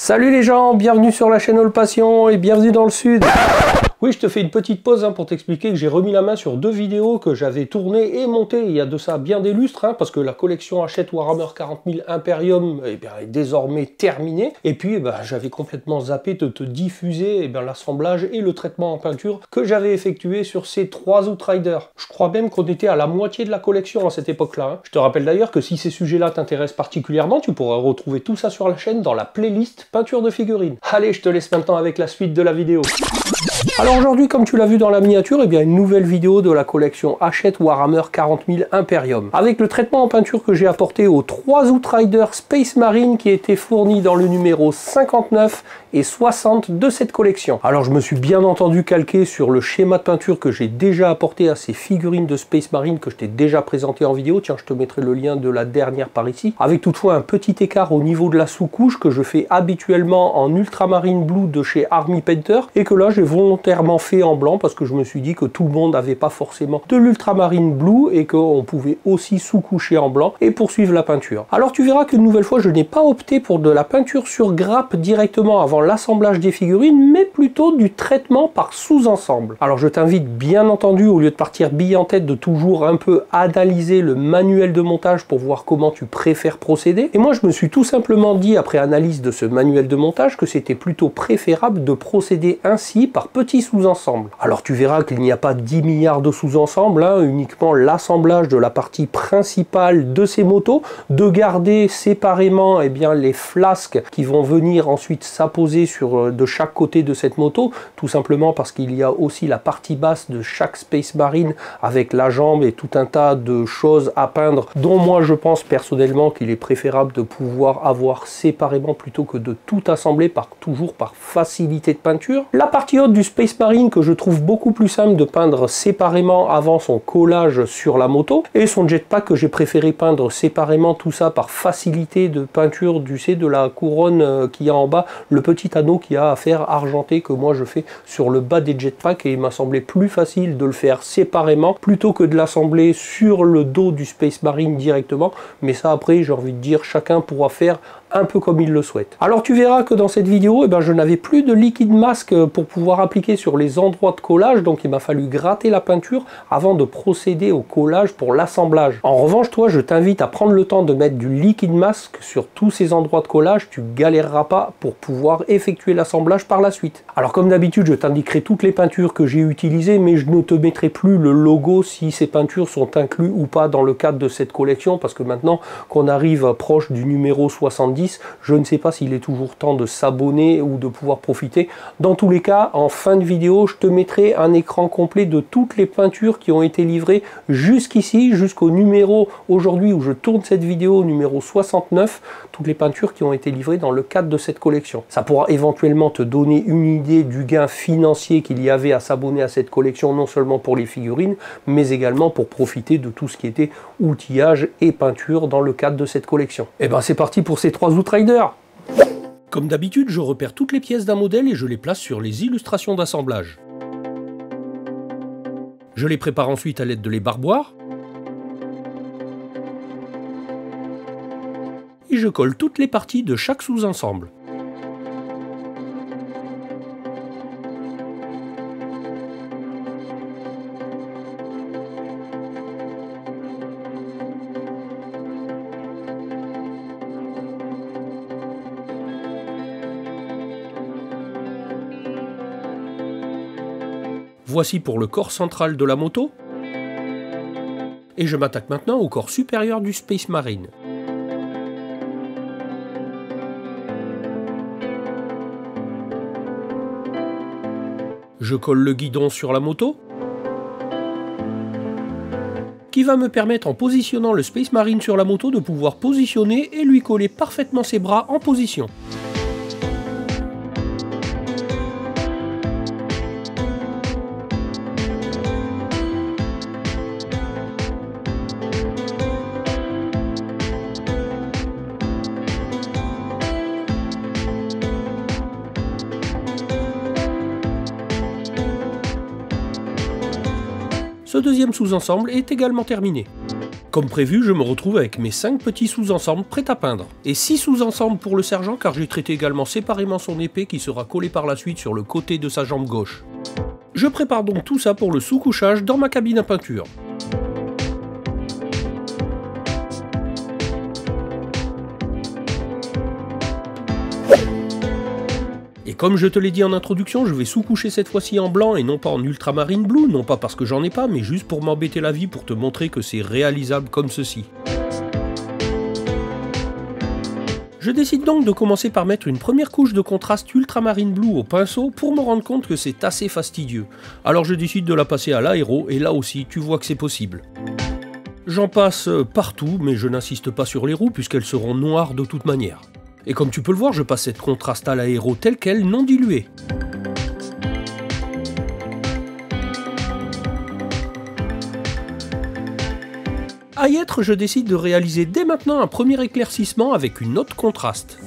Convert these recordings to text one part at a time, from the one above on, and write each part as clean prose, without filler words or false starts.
Salut les gens, bienvenue sur la chaîne All Passion et bienvenue dans le Sud. Oui, je te fais une petite pause pour t'expliquer que j'ai remis la main sur deux vidéos que j'avais tournées et montées il y a de ça bien des lustres, parce que la collection Hachette Warhammer 40 000 Imperium est désormais terminée. Et puis j'avais complètement zappé de te diffuser l'assemblage et le traitement en peinture que j'avais effectué sur ces trois Outriders. Je crois même qu'on était à la moitié de la collection à cette époque-là. Je te rappelle d'ailleurs que si ces sujets-là t'intéressent particulièrement, tu pourras retrouver tout ça sur la chaîne dans la playlist peinture de figurines. Allez, je te laisse maintenant avec la suite de la vidéo. Alors aujourd'hui, comme tu l'as vu dans la miniature, une nouvelle vidéo de la collection Hachette Warhammer 40 000 Imperium. Avec le traitement en peinture que j'ai apporté aux trois Outriders Space Marine qui étaient fournis dans le numéro 59 et 60 de cette collection. Alors je me suis bien entendu calqué sur le schéma de peinture que j'ai déjà apporté à ces figurines de Space Marine que je t'ai déjà présenté en vidéo. Tiens, je te mettrai le lien de la dernière par ici. Avec toutefois un petit écart au niveau de la sous-couche que je fais habituellement en Ultramarine Blue de chez Army Painter et que là j'ai volontairement fait en blanc parce que je me suis dit que tout le monde n'avait pas forcément de l'Ultramarine Blue et qu'on pouvait aussi sous-coucher en blanc et poursuivre la peinture. Alors tu verras qu'une nouvelle fois je n'ai pas opté pour de la peinture sur grappe directement avant l'assemblage des figurines, mais plutôt du traitement par sous-ensemble. Alors je t'invite bien entendu, au lieu de partir bille en tête, de toujours un peu analyser le manuel de montage pour voir comment tu préfères procéder. Et moi je me suis tout simplement dit, après analyse de ce manuel de montage, que c'était plutôt préférable de procéder ainsi par petits sous-ensembles. Alors tu verras qu'il n'y a pas 10 milliards de sous-ensembles, uniquement l'assemblage de la partie principale de ces motos, de garder séparément les flasques qui vont venir ensuite s'apposer de chaque côté de cette moto, tout simplement parce qu'il y a aussi la partie basse de chaque Space Marine avec la jambe et tout un tas de choses à peindre, dont moi je pense personnellement qu'il est préférable de pouvoir avoir séparément plutôt que de tout assembler toujours par facilité de peinture. La partie haute du Space Marine que je trouve beaucoup plus simple de peindre séparément avant son collage sur la moto, et son jetpack que j'ai préféré peindre séparément, tout ça par facilité de peinture de la couronne qu'il y a en bas, le petit anneau qui a à faire argenté que moi je fais sur le bas des jetpacks, et il m'a semblé plus facile de le faire séparément plutôt que de l'assembler sur le dos du Space Marine directement. Mais ça, après, j'ai envie de dire, chacun pourra faire un peu comme il le souhaite. Alors tu verras que dans cette vidéo, je n'avais plus de liquide masque pour pouvoir appliquer sur les endroits de collage, donc il m'a fallu gratter la peinture avant de procéder au collage pour l'assemblage. En revanche, toi, je t'invite à prendre le temps de mettre du liquide masque sur tous ces endroits de collage, tu galéreras pas pour pouvoir effectuer l'assemblage par la suite. Alors comme d'habitude, je t'indiquerai toutes les peintures que j'ai utilisées, mais je ne te mettrai plus le logo si ces peintures sont incluses ou pas dans le cadre de cette collection, parce que maintenant qu'on arrive proche du numéro 70, je ne sais pas s'il est toujours temps de s'abonner ou de pouvoir profiter. Dans tous les cas, en fin de vidéo, je te mettrai un écran complet de toutes les peintures qui ont été livrées jusqu'ici, jusqu'au numéro aujourd'hui où je tourne cette vidéo, numéro 69, toutes les peintures qui ont été livrées dans le cadre de cette collection. Ça pourra éventuellement te donner une idée du gain financier qu'il y avait à s'abonner à cette collection, non seulement pour les figurines, mais également pour profiter de tout ce qui était outillage et peinture dans le cadre de cette collection. Et c'est parti pour ces trois Outriders. Comme d'habitude, je repère toutes les pièces d'un modèle et je les place sur les illustrations d'assemblage. Je les prépare ensuite à l'aide de l'ébarboir. Et je colle toutes les parties de chaque sous-ensemble. Voici pour le corps central de la moto. Et je m'attaque maintenant au corps supérieur du Space Marine. Je colle le guidon sur la moto, qui va me permettre, en positionnant le Space Marine sur la moto, de pouvoir positionner et lui coller parfaitement ses bras en position. Ce deuxième sous-ensemble est également terminé. Comme prévu, je me retrouve avec mes 5 petits sous-ensembles prêts à peindre. Et 6 sous-ensembles pour le sergent car j'ai traité également séparément son épée qui sera collée par la suite sur le côté de sa jambe gauche. Je prépare donc tout ça pour le sous-couchage dans ma cabine à peinture. Et comme je te l'ai dit en introduction, je vais sous-coucher cette fois-ci en blanc et non pas en ultramarine blue, non pas parce que j'en ai pas, mais juste pour m'embêter la vie pour te montrer que c'est réalisable comme ceci. Je décide donc de commencer par mettre une première couche de contraste ultramarine blue au pinceau pour me rendre compte que c'est assez fastidieux. Alors je décide de la passer à l'aéro et là aussi tu vois que c'est possible. J'en passe partout mais je n'insiste pas sur les roues puisqu'elles seront noires de toute manière. Et comme tu peux le voir, je passe cette contraste à l'aéro telle quelle, non diluée. À y être, je décide de réaliser dès maintenant un premier éclaircissement avec une note contraste.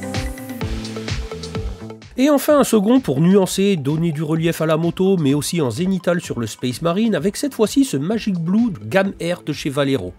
Et enfin un second pour nuancer, donner du relief à la moto, mais aussi en zénithal sur le Space Marine avec cette fois-ci ce Magic Blue gamme R de chez Vallejo.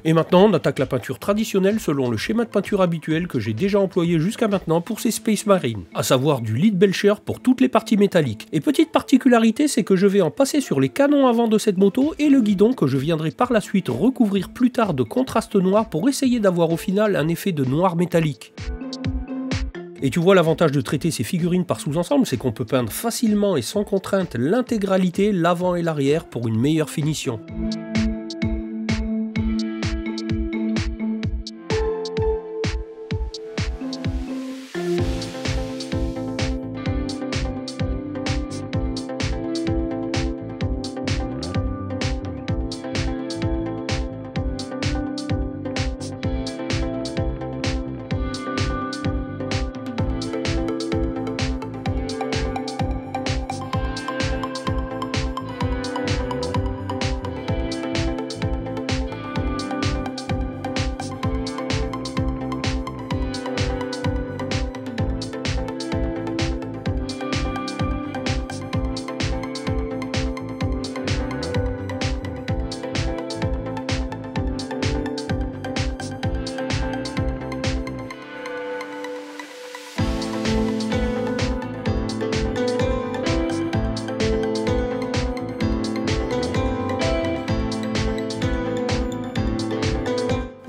Et maintenant, on attaque la peinture traditionnelle selon le schéma de peinture habituel que j'ai déjà employé jusqu'à maintenant pour ces Space Marine, à savoir du Lead Belcher pour toutes les parties métalliques. Et petite particularité, c'est que je vais en passer sur les canons avant de cette moto et le guidon que je viendrai par la suite recouvrir plus tard de contraste noir pour essayer d'avoir au final un effet de noir métallique. Et tu vois l'avantage de traiter ces figurines par sous-ensemble, c'est qu'on peut peindre facilement et sans contrainte l'intégralité, l'avant et l'arrière pour une meilleure finition.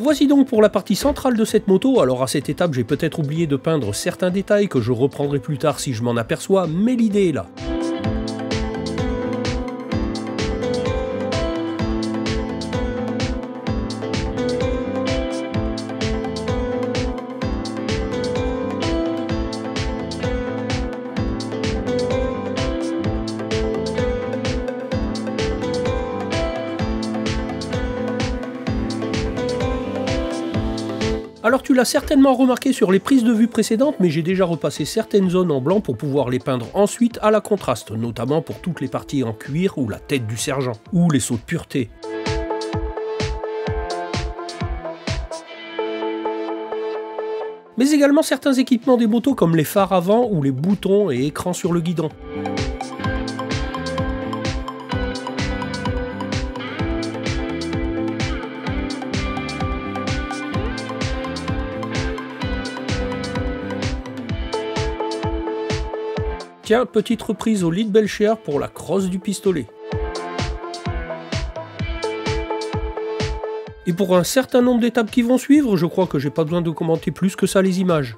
Voici donc pour la partie centrale de cette moto. Alors à cette étape j'ai peut-être oublié de peindre certains détails que je reprendrai plus tard si je m'en aperçois, mais l'idée est là. Alors tu l'as certainement remarqué sur les prises de vue précédentes, mais j'ai déjà repassé certaines zones en blanc pour pouvoir les peindre ensuite à la contraste, notamment pour toutes les parties en cuir ou la tête du sergent, ou les sauts de pureté. Mais également certains équipements des motos comme les phares avant ou les boutons et écrans sur le guidon. Tiens, petite reprise au Lead Belcher pour la crosse du pistolet. Et pour un certain nombre d'étapes qui vont suivre, je crois que j'ai pas besoin de commenter plus que ça les images.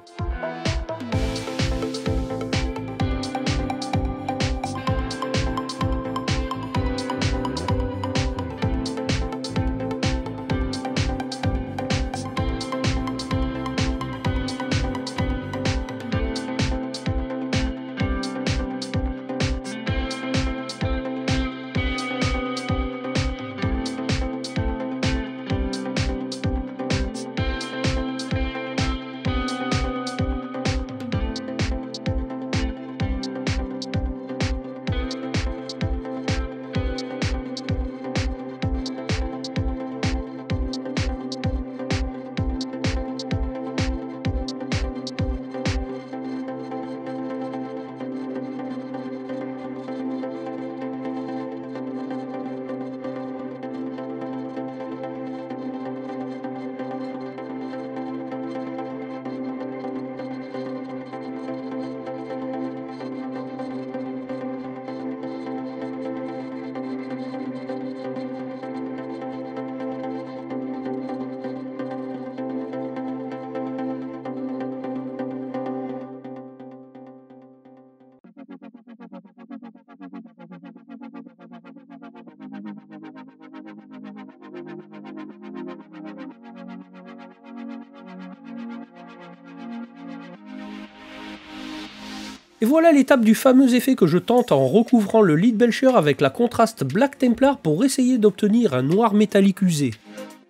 Et voilà l'étape du fameux effet que je tente en recouvrant le Leadbelcher avec la contraste Black Templar pour essayer d'obtenir un noir métallique usé.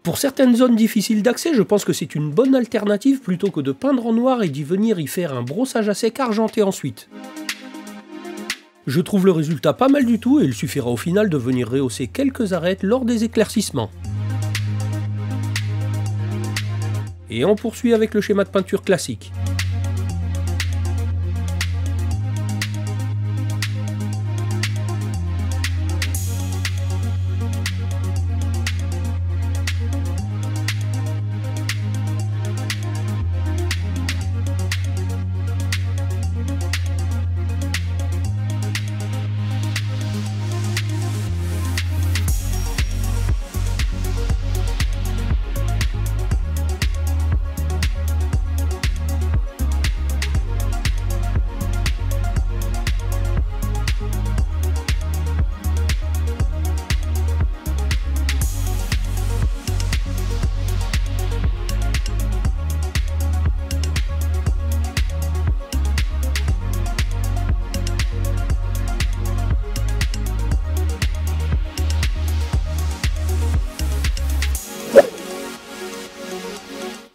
Pour certaines zones difficiles d'accès, je pense que c'est une bonne alternative plutôt que de peindre en noir et d'y venir y faire un brossage à sec argenté ensuite. Je trouve le résultat pas mal du tout et il suffira au final de venir rehausser quelques arêtes lors des éclaircissements. Et on poursuit avec le schéma de peinture classique.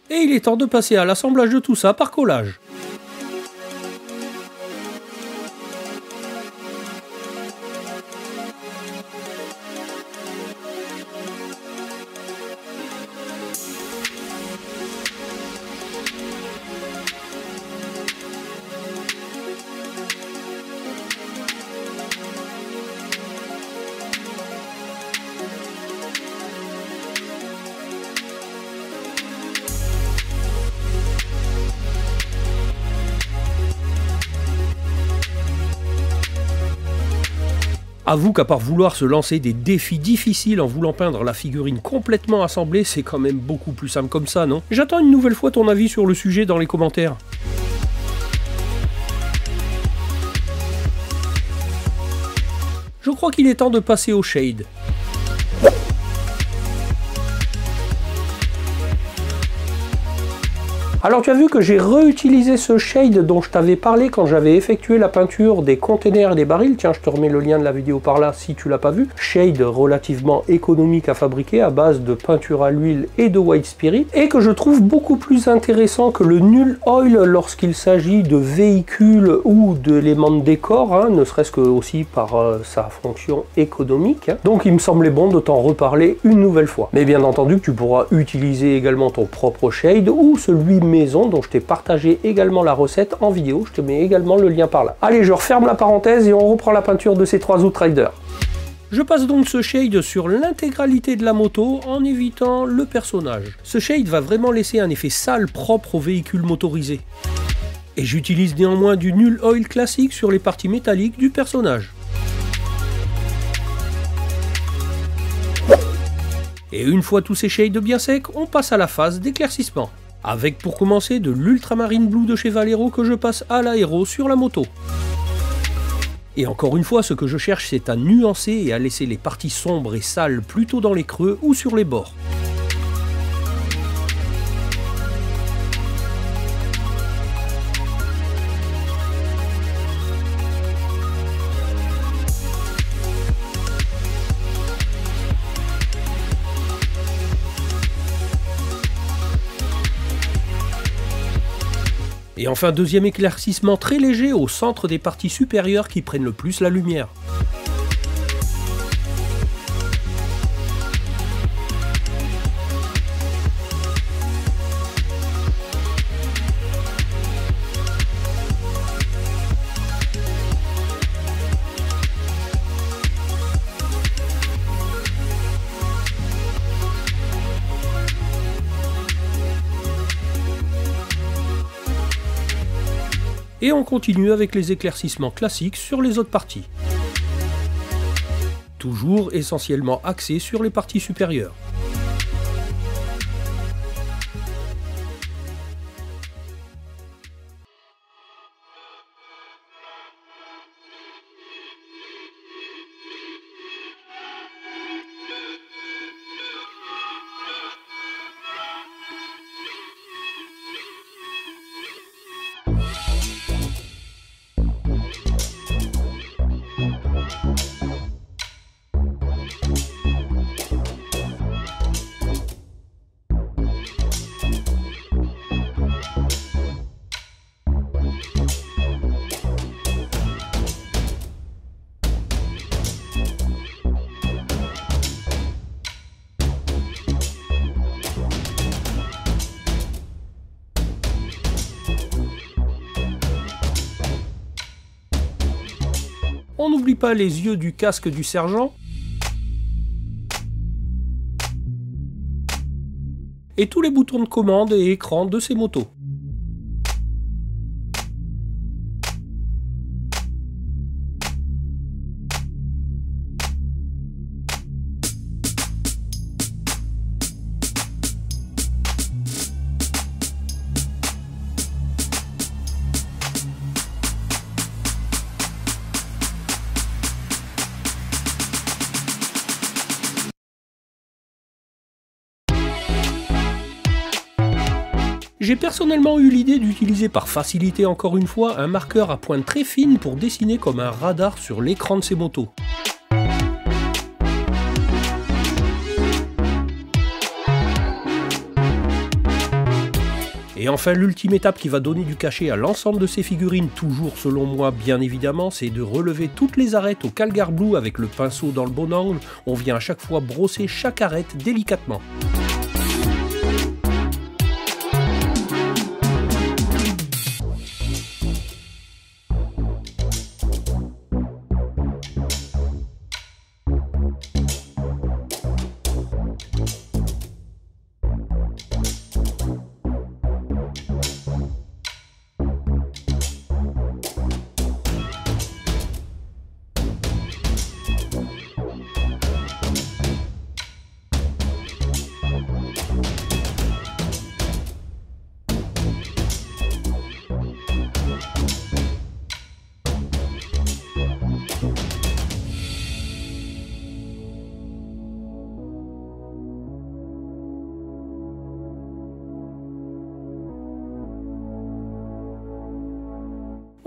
Et il est temps de passer à l'assemblage de tout ça par collage. Avoue qu'à part vouloir se lancer des défis difficiles en voulant peindre la figurine complètement assemblée, c'est quand même beaucoup plus simple comme ça, non? J'attends une nouvelle fois ton avis sur le sujet dans les commentaires. Je crois qu'il est temps de passer au shade. Alors tu as vu que j'ai réutilisé ce shade dont je t'avais parlé quand j'avais effectué la peinture des containers et des barils. Tiens, je te remets le lien de la vidéo par là si tu l'as pas vu. Shade relativement économique à fabriquer à base de peinture à l'huile et de white spirit et que je trouve beaucoup plus intéressant que le null oil lorsqu'il s'agit de véhicules ou d'éléments de décor, hein, ne serait-ce que aussi par sa fonction économique. Hein. Donc il me semblait bon de t'en reparler une nouvelle fois. Mais bien entendu que tu pourras utiliser également ton propre shade ou celui maison dont je t'ai partagé également la recette en vidéo, je te mets également le lien par là. Allez, je referme la parenthèse et on reprend la peinture de ces trois Outriders. Je passe donc ce shade sur l'intégralité de la moto en évitant le personnage. Ce shade va vraiment laisser un effet sale propre au véhicule motorisé. Et j'utilise néanmoins du null oil classique sur les parties métalliques du personnage. Et une fois tous ces shades bien secs, on passe à la phase d'éclaircissement. Avec pour commencer de l'ultramarine blue de chez Vallejo que je passe à l'aéro sur la moto. Et encore une fois, ce que je cherche c'est à nuancer et à laisser les parties sombres et sales plutôt dans les creux ou sur les bords. Et enfin, deuxième éclaircissement très léger au centre des parties supérieures qui prennent le plus la lumière. Et on continue avec les éclaircissements classiques sur les autres parties. Toujours essentiellement axés sur les parties supérieures. n'oublie pas les yeux du casque du sergent. Et tous les boutons de commande et écran de ces motos. J'ai personnellement eu l'idée d'utiliser par facilité encore une fois un marqueur à pointe très fine pour dessiner comme un radar sur l'écran de ces motos. Et enfin l'ultime étape qui va donner du cachet à l'ensemble de ces figurines, toujours selon moi bien évidemment, c'est de relever toutes les arêtes au Calgar Blue avec le pinceau dans le bon angle. On vient à chaque fois brosser chaque arête délicatement.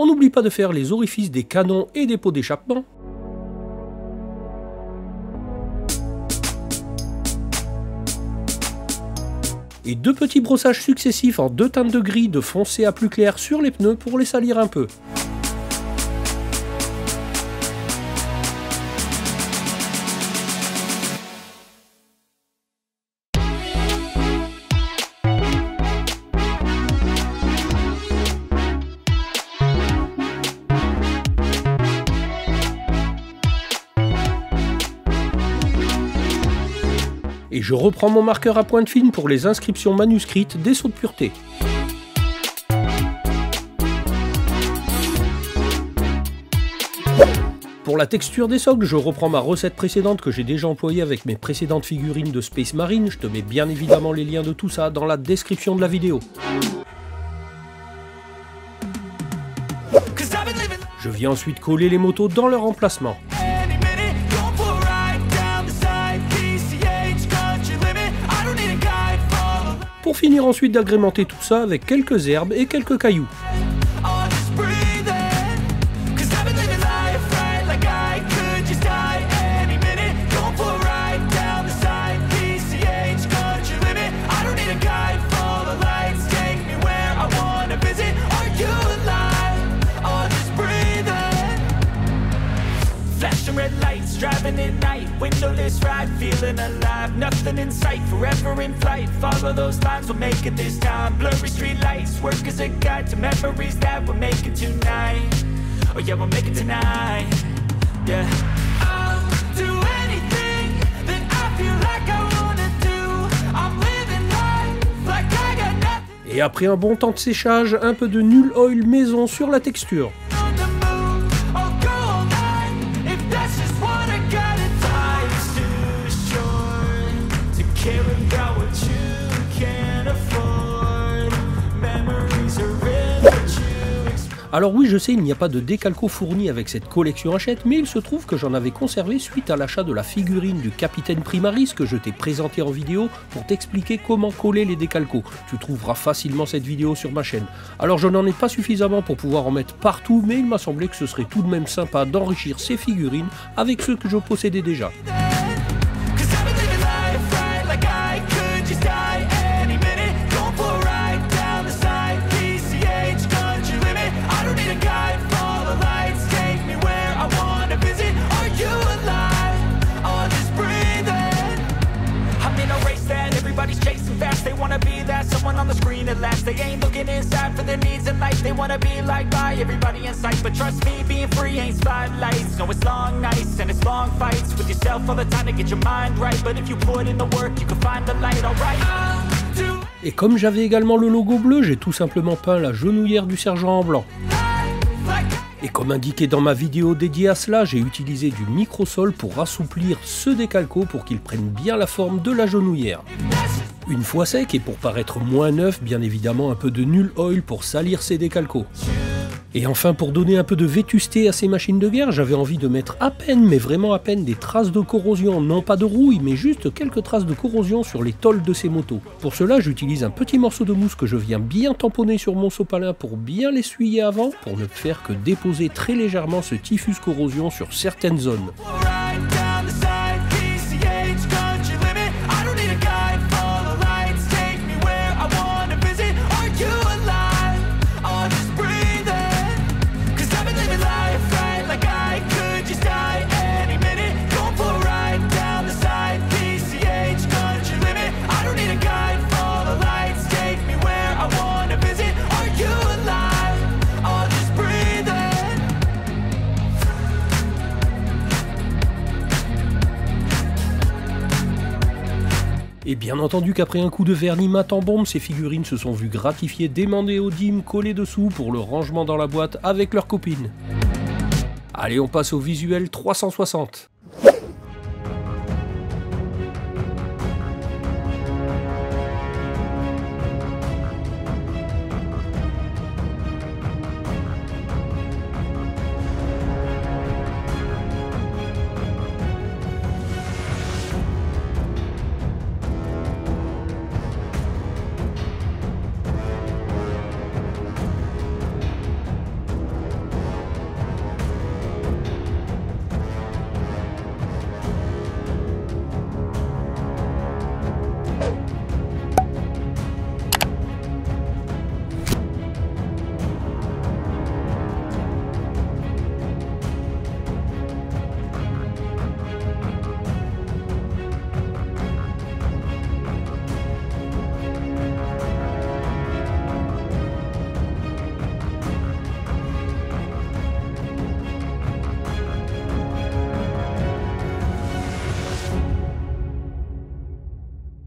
On n'oublie pas de faire les orifices des canons et des pots d'échappement. Et deux petits brossages successifs en deux teintes de gris de foncé à plus clair sur les pneus pour les salir un peu. Et je reprends mon marqueur à pointe fine pour les inscriptions manuscrites des sauts de pureté. Pour la texture des socles, je reprends ma recette précédente que j'ai déjà employée avec mes précédentes figurines de Space Marine. Je te mets bien évidemment les liens de tout ça dans la description de la vidéo. Je viens ensuite coller les motos dans leur emplacement. Pour finir ensuite d'agrémenter tout ça avec quelques herbes et quelques cailloux. Driving at night, windowless ride, feeling alive, nothing in sight, forever in flight, follow those lines, we'll make it this time, blurry street lights, work as a guide to memories that we're making tonight, oh yeah, we'll make it tonight, yeah. I'll do anything that I feel like I wanna do, I'm living life like I got nothing. Et après un bon temps de séchage, un peu de Null Oil maison sur la texture. Alors oui, je sais, il n'y a pas de décalco fourni avec cette collection Hachette, mais il se trouve que j'en avais conservé suite à l'achat de la figurine du Capitaine Primaris que je t'ai présenté en vidéo pour t'expliquer comment coller les décalcos. Tu trouveras facilement cette vidéo sur ma chaîne. Alors je n'en ai pas suffisamment pour pouvoir en mettre partout, mais il m'a semblé que ce serait tout de même sympa d'enrichir ces figurines avec ceux que je possédais déjà. Everybody's chasing fast, they wanna be that someone on the screen at last. They ain't looking inside for their needs in life, they wanna be liked by everybody in sight, but trust me, being free ain't spotlights. No, it's long nights and it's long fights with yourself all the time to get your mind right. But if you put in the work, you can find the light, alright. Et comme j'avais également le logo bleu, j'ai tout simplement peint la genouillère du sergent en blanc. Et comme indiqué dans ma vidéo dédiée à cela, j'ai utilisé du microsol pour assouplir ce décalco pour qu'il prenne bien la forme de la genouillère. Une fois sec et pour paraître moins neuf, bien évidemment un peu de Null Oil pour salir ces décalcos. Et enfin, pour donner un peu de vétusté à ces machines de guerre, j'avais envie de mettre à peine, mais vraiment à peine, des traces de corrosion, non pas de rouille, mais juste quelques traces de corrosion sur les tôles de ces motos. Pour cela, j'utilise un petit morceau de mousse que je viens bien tamponner sur mon sopalin pour bien l'essuyer avant, pour ne faire que déposer très légèrement ce typhus corrosion sur certaines zones. Et bien entendu qu'après un coup de vernis mat en bombe, ces figurines se sont vues gratifier des mandéodimes collés dessous pour le rangement dans la boîte avec leurs copines. Allez, on passe au visuel 360.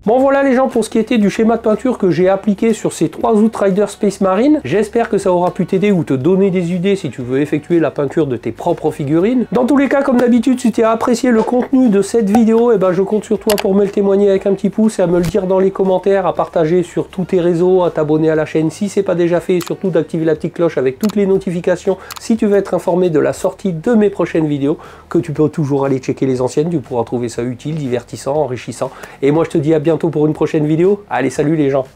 Bon voilà les gens pour ce qui était du schéma de peinture que j'ai appliqué sur ces 3 Outrider Space Marine. J'espère que ça aura pu t'aider ou te donner des idées si tu veux effectuer la peinture de tes propres figurines. Dans tous les cas, comme d'habitude, si tu as apprécié le contenu de cette vidéo, je compte sur toi pour me le témoigner avec un petit pouce et à me le dire dans les commentaires, à partager sur tous tes réseaux, à t'abonner à la chaîne si c'est pas déjà fait et surtout d'activer la petite cloche avec toutes les notifications si tu veux être informé de la sortie de mes prochaines vidéos, que tu peux toujours aller checker les anciennes, tu pourras trouver ça utile, divertissant, enrichissant. Et moi je te dis à bientôt pour une prochaine vidéo. Allez, salut les gens!